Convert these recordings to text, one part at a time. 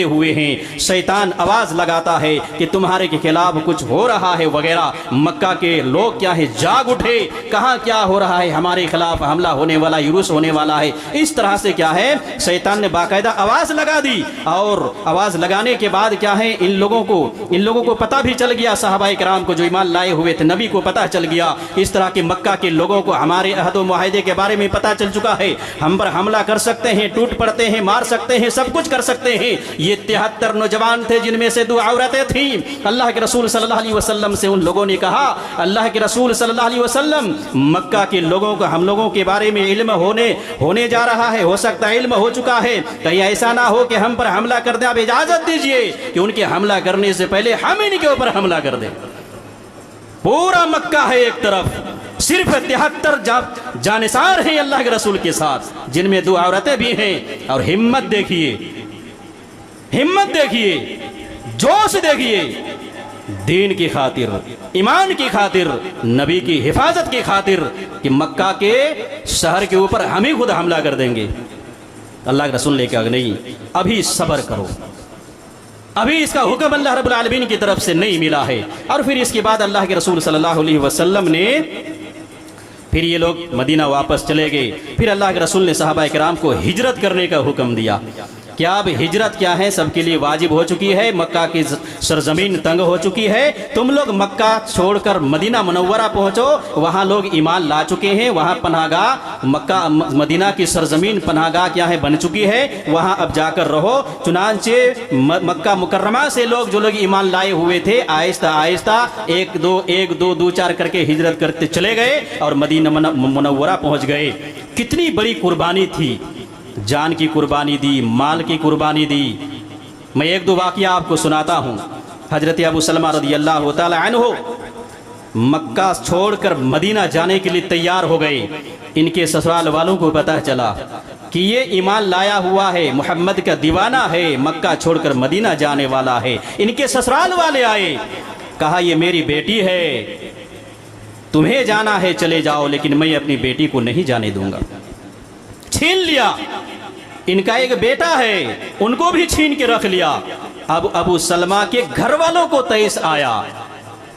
हुए हैं, शैतान आवाज लगाता है कि तुम्हारे के खिलाफ कुछ हो रहा है वगैरह। मक्का के लोग क्या है जाग उठे, कहाँ क्या हो रहा है, हमारे खिलाफ हमला होने वाला, युरूस होने वाला है। इस तरह से क्या है शैतान ने बाकायदा आवाज लगा दी। और आवाज लगाने के बाद क्या है इन लोगों को पता भी चल गया, सहाबाए किराम को जो ईमान लाए हुए थे, नबी को पता चल गया। इस तरह के मक्का के लोगों को हमारे अहद व मुआहदे के बारे में पता चल चुका है, हम पर हमला कर सकते हैं, टूट पड़ते हैं, मार सकते हैं, सब कुछ कर सकते हैं। ये 73 नौजवान थे जिनमें से 2 औरतें थीं। अल्लाह के रसूल सल्लल्लाहु अलैहि वसल्लम से उन लोगों ने कहा, अल्लाह के रसूल सल्लल्लाहु अलैहि वसल्लम, मक्का के लोगों को, हम लोगों के बारे में इल्म होने जा रहा है, हो सकता है इल्म हो चुका है, कहीं ऐसा ना हो कि हम पर हमला कर दे। आप इजाजत दीजिए कि उनके हमला करने से पहले हम इनके ऊपर हमला कर दें। पूरा मक्का है एक तरफ, सिर्फ 73 जानिसार हैं अल्लाह के रसूल के साथ, जिनमें 2 औरतें भी हैं। और हिम्मत देखिए, जोश देखिए, दीन की खातिर, ईमान की खातिर, नबी की हिफाजत की खातिर, कि मक्का के शहर के ऊपर हम ही खुद हमला कर देंगे। अल्लाह के रसूल ने कहा नहीं, अभी सब्र करो, अभी इसका हुक्म अल्लाह रब्बुल आलमीन की तरफ से नहीं मिला है। और फिर इसके बाद अल्लाह के रसूल सल्लल्लाहु अलैहि वसल्लम ने, फिर ये लोग मदीना वापस चले गए। फिर अल्लाह के रसूल ने सहाबाए किराम को हिजरत करने का हुक्म दिया। क्या अब हिजरत क्या है सबके लिए वाजिब हो चुकी है, मक्का की सरजमीन तंग हो चुकी है, तुम लोग मक्का छोड़कर मदीना मुनव्वरा पहुंचो, वहां लोग ईमान ला चुके हैं, वहां पनाहगाह, मक्का मदीना की सरजमीन पनाहगाह क्या है बन चुकी है, वहां अब जाकर रहो। चुनांचे मक्का मुकर्रमा से लोग, जो लोग ईमान लाए हुए थे, आहिस्ता आहिस्ता 1 2 2 4 करके हिजरत करते चले गए और मदीना मुनव्वरा पहुंच गए। कितनी बड़ी कुर्बानी थी, जान की कुर्बानी दी, माल की कुर्बानी दी। मैं 1-2 वाक़या आपको सुनाता हूँ। हजरत अबू सलमा रज़ियल्लाहु ताला अन्हु मक्का छोड़कर मदीना जाने के लिए तैयार हो गए। इनके ससुराल वालों को पता चला कि ये ईमान लाया हुआ है, मोहम्मद का दीवाना है, मक्का छोड़कर मदीना जाने वाला है। इनके ससुराल वाले आए, कहा ये मेरी बेटी है, तुम्हें जाना है चले जाओ, लेकिन मैं अपनी बेटी को नहीं जाने दूंगा। छीन लिया। इनका एक बेटा है, उनको भी छीन के रख लिया। अब अबू सलमा के घर वालों को तैस आया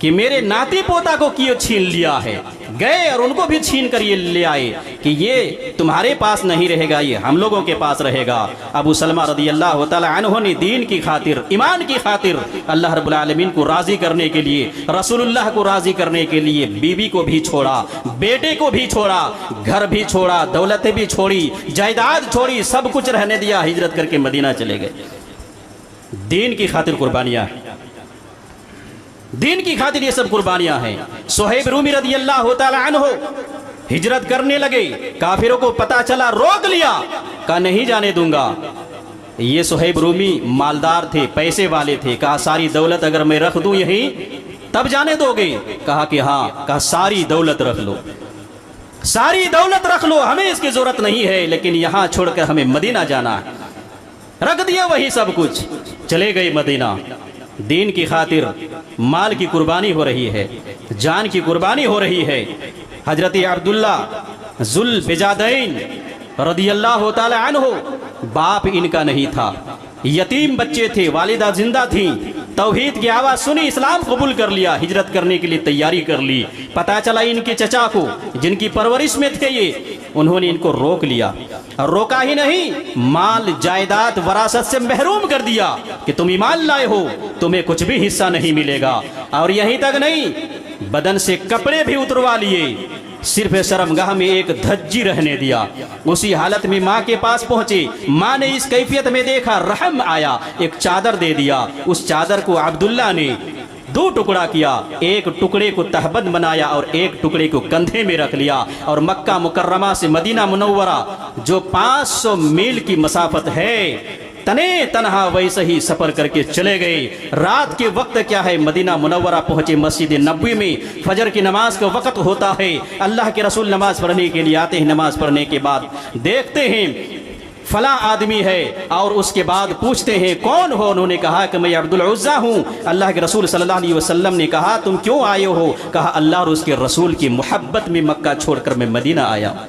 कि मेरे नाती पोता को क्यों छीन लिया है। गए और उनको भी छीन कर ये ले आए कि ये तुम्हारे पास नहीं रहेगा, ये हम लोगों के पास रहेगा। अबू सलमा रज़ियल्लाहु ताला अन्हु ने दीन की खातिर, ईमान की खातिर, अल्लाह रब्बुल आलमीन को राजी करने के लिए, रसूलुल्लाह को राजी करने के लिए बीवी को भी छोड़ा, बेटे को भी छोड़ा, घर भी छोड़ा, दौलतें भी छोड़ी, जायदाद छोड़ी, सब कुछ रहने दिया, हिजरत करके मदीना चले गए। दीन की खातिर कुर्बानियां, दीन की खातिर ये सब कुर्बानियां हैं। सुहैब रूमी रज़ियल्लाहु ताला अन्हु हिजरत करने लगे, काफिरों को पता चला, रोक लिया, कहा नहीं जाने दूंगा। ये सुहैब रूमी मालदार थे, पैसे वाले थे, कहा सारी दौलत अगर मैं रख दूं यहीं तब जाने दोगे? कहा कि हाँ। कहा सारी दौलत रख लो, सारी दौलत रख लो, हमें इसकी जरूरत नहीं है, लेकिन यहां छोड़कर हमें मदीना जाना है। रख दिया वही सब कुछ, चले गए मदीना। दीन की खातिर माल की कुर्बानी हो रही है, जान की कुर्बानी हो रही है। हजरत अब्दुल्ला जुल बिजादैन रदियल्लाहु ताला अन्हु, बाप इनका नहीं था, यतीम बच्चे थे, वालिदा जिंदा थी। तौहीद की आवाज़ सुनी, इस्लाम कबूल कर लिया, हिजरत करने के लिए तैयारी कर ली। पता चला इनके चचा को, जिनकी परवरिश में थे ये, उन्होंने इनको रोक लिया। और रोका ही नहीं, माल जायदाद वरासत से महरूम कर दिया कि तुम ईमान लाए हो, तुम्हें कुछ भी हिस्सा नहीं मिलेगा। और यहीं तक नहीं, बदन से कपड़े भी उतरवा लिए, सिर्फ शर्मगाह में एक धज्जी रहने दिया। उसी हालत में माँ के पास पहुंचे, माँ ने इस कैफियत में देखा, रहम आया, एक चादर दे दिया। उस चादर को अब्दुल्ला ने 2 टुकड़ा किया, एक टुकड़े को तहबंद बनाया और एक टुकड़े को कंधे में रख लिया। और मक्का मुकर्रमा से मदीना मुनव्वरा जो 500 मील की मसाफत है, तने तनहा वैसे ही सफर करके चले गए। रात के वक्त क्या है, मदीना मुनव्वरा पहुंचे, मस्जिद नबवी में फजर की नमाज का वक्त होता है। अल्लाह के रसूल नमाज पढ़ने के लिए आते हैं। नमाज पढ़ने के बाद देखते हैं फला आदमी है, और उसके बाद पूछते हैं कौन हो? उन्होंने कहा कि मैं अब्दुल उज़्ज़ा हूँ। अल्लाह के रसूल सल्लल्लाहु अलैहि वसल्लम ने कहा तुम क्यों आए हो? कहा अल्लाह और उसके रसूल की मोहब्बत में मक्का छोड़कर मैं मदीना आया।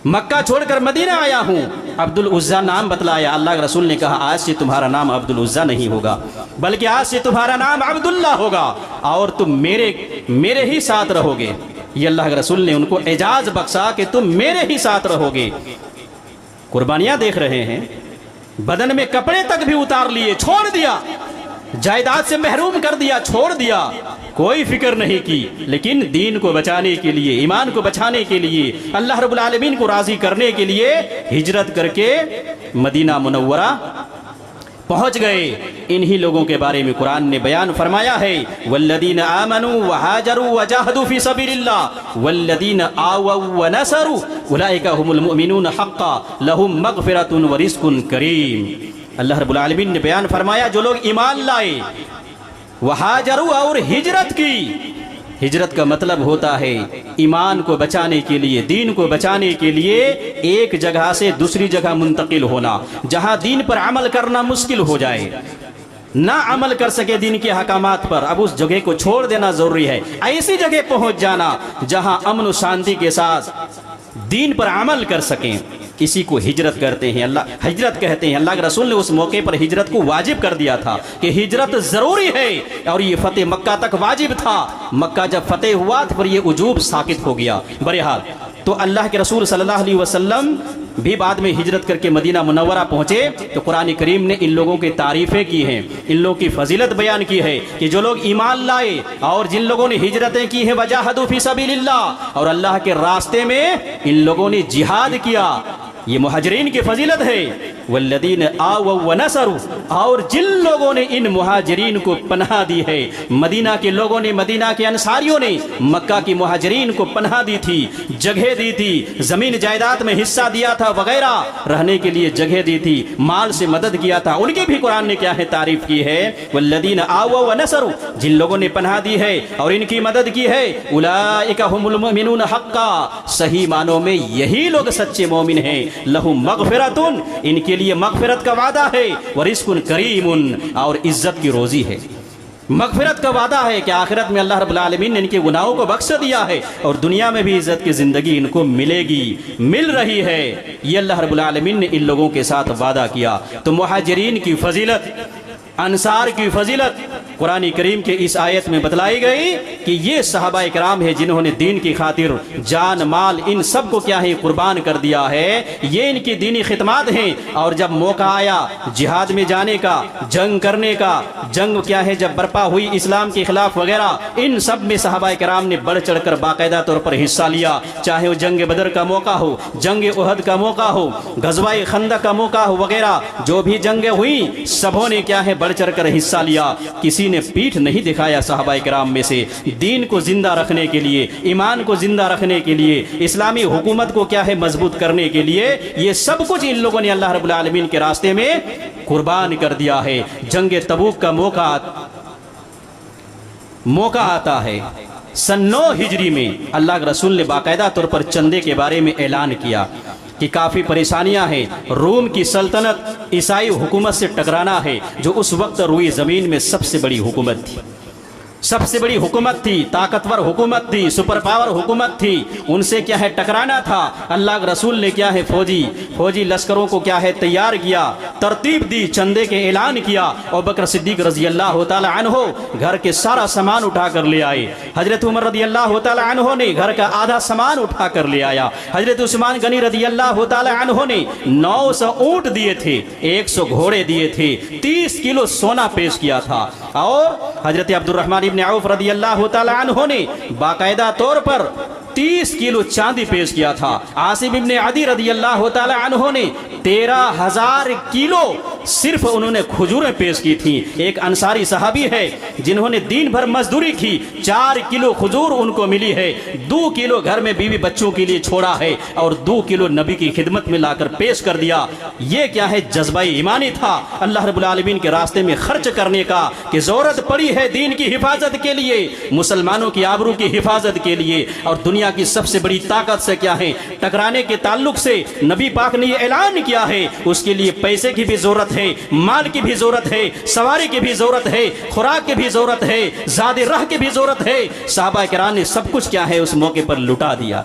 मक्का छोड़कर मदीना आया हूँ। अब्दुल उज़्ज़ा नाम बतलाया। अल्लाह के रसूल ने कहा आज से तुम्हारा नाम अब्दुल उज़्ज़ा नहीं होगा, बल्कि आज से तुम्हारा नाम अब्दुल्ला होगा और तुम मेरे ही साथ रहोगे। ये अल्लाह के रसूल ने उनको एजाज बख्शा कि तुम मेरे ही साथ रहोगे। कुर्बानियाँ देख रहे हैं, बदन में कपड़े तक भी उतार लिए, छोड़ दिया, जायदाद से महरूम कर दिया, छोड़ दिया, कोई फिक्र नहीं की। लेकिन दीन को बचाने के लिए, ईमान को बचाने के लिए, अल्लाह रब्बुल आलमीन को राजी करने के लिए हिजरत करके मदीना मुनव्वरा पहुंच गए। इन्हीं लोगों के बारे में कुरान ने बयान फरमाया है, वल्लदीन आमनू व हाजरू व जाहदू फी सबीलिल्लाह वल्लदीन आवौ व नसरू उलाइका हुमुल मुमिनून हक्का लहुम मगफिरतुन व रिज़्कुन करीम। अल्लाह रब्बुल आलमीन ने बयान फरमाया, जो लोग ईमान लाए, वहाजरू और हिजरत की। हिजरत का मतलब होता है ईमान को बचाने के लिए, दीन को बचाने के लिए एक जगह से दूसरी जगह मुंतकिल होना, जहां दीन पर अमल करना मुश्किल हो जाए, ना अमल कर सके दीन के हकामात पर, अब उस जगह को छोड़ देना जरूरी है। ऐसी जगह पहुंच जाना जहां अमन और शांति के साथ दीन पर अमल कर सकें, इसी को हिजरत करते हैं, अल्लाह हिजरत कहते हैं। अल्लाह के रसूल ने उस मौके पर हिजरत को वाजिब कर दिया था कि हिजरत जरूरी है, और ये फतेह मक्का तक वाजिब था। मक्का जब फतेह हुआ तो फिर ये उजूब साकित हो गया। बहरहाल तो अल्लाह के रसूल सल्लल्लाहु अलैहि वसल्लम भी बाद में हिजरत करके मदीना मुनव्वरा पहुंचे तो कुरान करीम ने इन लोगों की तारीफ़ें की हैं, इन लोगों की फजीलत बयान की है कि जो लोग ईमान लाए और जिन लोगों ने हिजरतें की हैं, वजाहदू फी सबीलिल्लाह, और अल्लाह के रास्ते में इन लोगों ने जिहाद किया, ये मुहाजिरीन की फजीलत है। वल्लदीन आवौ व नसरू, और जिन लोगों ने इन मुहाजिरीन को पनाह दी है, मदीना के लोगों ने, मदीना के अंसारियों ने मक्का की मुहाजिरीन को पनाह दी थी, जगह दी थी, जमीन जायदाद में हिस्सा दिया था वगैरह, रहने के लिए जगह दी थी, माल से मदद किया था, उनकी भी कुरान ने क्या है तारीफ की है। वल्लदीन आवौ व नसरू, जिन लोगों ने पनाह दी है और इनकी मदद की है, उलाइका हुमुल मुमिनून हक्का, सही मानों में यही लोग सच्चे मोमिन हैं। लहुम मगफिरतुन, इनके लिए मगफिरत का वादा है, व रिज़्कुन करीमुन, और इज्जत की रोजी है। मगफिरत का वादा है कि आखिरत में अल्लाह रब्बुल आलमीन ने इनके गुनाहों को बख्श दिया है और दुनिया में भी इज्जत की जिंदगी इनको मिलेगी, मिल रही है। ये अल्लाह रब्बुल आलमीन ने इन लोगों के साथ वादा किया। तो मुहाजिरीन की फजीलत, अंसार की फजीलत कुरान करीम के इस आयत में बतलाई गई कि ये सहाबा इकराम है जिन्होंने दीन की खातिर जान माल इन सब को क्या है कुर्बान कर दिया है। ये इनकी दीनी खिदमत हैं। और जब मौका आया जिहाद में जाने का, जंग करने का, जंग क्या है जब बर्पा हुई इस्लाम के खिलाफ वगैरह, इन सब में सहाबा इकराम ने बढ़ चढ़ कर बाकायदा तौर पर हिस्सा लिया। चाहे वो जंग बदर का मौका हो, जंग उहद का मौका हो, गज़वाए खंदक का मौका हो वगैरह, जो भी जंगें हुई सबों ने क्या है बढ़ चढ़ कर हिस्सा लिया। किसी ने पीठ नहीं दिखाया सहाबा इकराम में से। दीन को जिंदा रखने के लिए, ईमान को जिंदा रखने के लिए, इस्लामी हुकूमत को क्या है मजबूत करने के लिए, ये सब कुछ इन लोगों ने अल्लाह रब्बुल आलमीन के रास्ते में कुर्बान कर दिया है। जंग तबूक का मौका आता है सन 9 हिजरी में। अल्लाह के रसूल ने बाकायदा तौर पर चंदे के बारे में ऐलान किया कि काफ़ी परेशानियां हैं। रोम की सल्तनत ईसाई हुकूमत से टकराना है, जो उस वक्त रुई ज़मीन में सबसे बड़ी हुकूमत थी, सबसे बड़ी हुकूमत थी, ताकतवर हुकूमत थी, सुपर पावर हुकूमत थी। उनसे क्या है टकराना था। अल्लाह के रसूल ने क्या है फौजी लश्करों को क्या है तैयार किया, तरतीब दी, चंदे के ऐलान किया। और बकर सिद्दीक रजी अल्लाह तआला अन्हो घर के सारा सामान उठा कर ले आए। हजरत उमर रदी अल्लाह तआला अन्हो ने घर का आधा सामान उठा कर ले आया। हजरत उस्मान गनी रदी अल्लाह तआला अन्हो ने 900 ऊँट दिए थे, 100 घोड़े दिए थे, 30 किलो सोना पेश किया था। और हजरत अब्दुर्रहमान इब्न औफ रदी अल्लाह तआला अन्हो ने बाकायदा तौर पर 30 किलो चांदी पेश किया था। आसिम इब्न अदी रदी अल्लाह तआला अन्हो ने 13,000 किलो सिर्फ उन्होंने खजूरें पेश की थी। एक अंसारी सहाबी है जिन्होंने दिन भर मजदूरी की, 4 किलो खजूर उनको मिली है, 2 किलो घर में बीवी बच्चों के लिए छोड़ा है और 2 किलो नबी की खिदमत में लाकर पेश कर दिया। ये क्या है जज्बा ईमानी था अल्लाह रब्बुल आलमीन के रास्ते में खर्च करने का, कि जरूरत पड़ी है दीन की हिफाजत के लिए, मुसलमानों की आबरू की हिफाजत के लिए। और दुनिया की सबसे बड़ी ताकत से क्या है टकराने के ताल्लुक से नबी पाक ने यह ऐलान किया है, उसके लिए पैसे की भी जरूरत है, माल की भी जरूरत है, सवारी की भी जरूरत है, खुराक की भी जरूरत है, ज़ादे राह की भी जरूरत है। सहाबा किराम ने सब कुछ क्या है उस मौके पर लुटा दिया।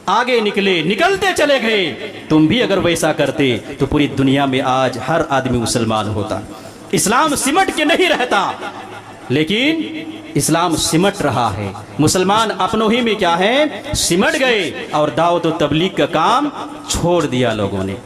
आगे निकले, निकलते चले गए। तुम भी अगर वैसा करते तो पूरी दुनिया में आज हर आदमी मुसलमान होता। इस्लाम सिमट के नहीं रहता, लेकिन इस्लाम सिमट रहा है। मुसलमान अपनों ही में क्या है, सिमट गए और दावत और तबलीग का काम छोड़ दिया। लोगों ने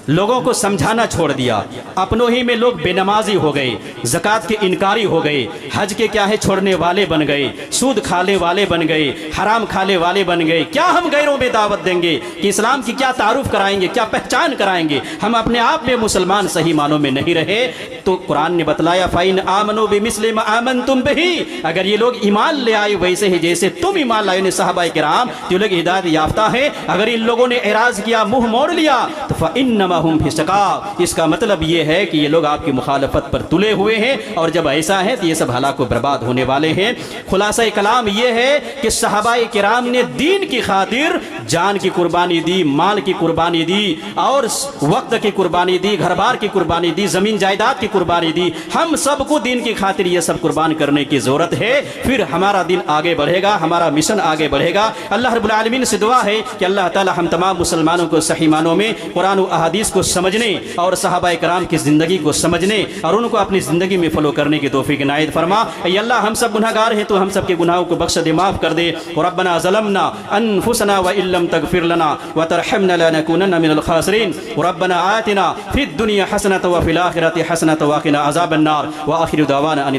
लोगों को समझाना छोड़ दिया। अपनों ही में लोग बेनमाजी हो गए, ज़कात के इनकारी हो गए, हज के क्या है छोड़ने वाले बन गए, सूद खाने वाले बन गए, हराम खाने वाले बन गए। क्या हम गैरों में दावत देंगे कि इस्लाम की क्या तारुफ कराएंगे, क्या पहचान कराएंगे? हम अपने आप में मुसलमान सही मानों में नहीं रहे तो कुरान ने बतलाया फ़इन आमनू बिमिस्लि मा आमनतुम बिही, अगर ये लोग ईमान ले आए वैसे ही जैसे तुम ईमान लाए ने सहाबाए किराम, तो लोग हिदायत याफ्ता है। अगर इन लोगों ने एराज किया, मुंह मोड़ लिया, तो फ़इन्नमा हुम फी शिकाक, इसका मतलब ये है कि ये लोग आपकी मुखालफत पर तुले हुए हैं, और जब ऐसा है तो ये सब हलाक बर्बाद होने वाले हैं। खुलासा कलाम ये है कि सहाबाए किराम ने दीन की खातिर जान की कुर्बानी दी, माल की कुर्बानी दी, और वक्त की कुर्बानी दी, घर बार की कुर्बानी दी, जमीन जायदाद की कुर्बानी दी। हम सबको दीन की खातिर ये सब कुर्बान करने की जरूरत है, फिर हमारा दिन आगे बढ़ेगा, हमारा मिशन आगे बढ़ेगा। अल्लाह रब्बुल आलमीन से दुआ है कि अल्लाह ताला हम तमाम मुसलमानों को सही मानों में कुरान और अहादीस को समझने और सहाबाए किराम की ज़िंदगी को समझने और उनको अपनी ज़िंदगी में फॉलो करने की तौफीक इनायत फरमा। ऐ अल्लाह, हम सब गुनहगार हैं तो हम सब के गुनाहों को बख्श दे, माफ़ कर दे। रब्बना ज़लमना अनफुसना व इल्लम तगफिर लना व तरहमना लनकुनन्ना मिनल खासिरीन। रब्बना आतिना फिद दुनिया हसनतन व फिल आखिरति हसनतन व क़िना अज़ाबन नार। व आखिरु दावाना अनिल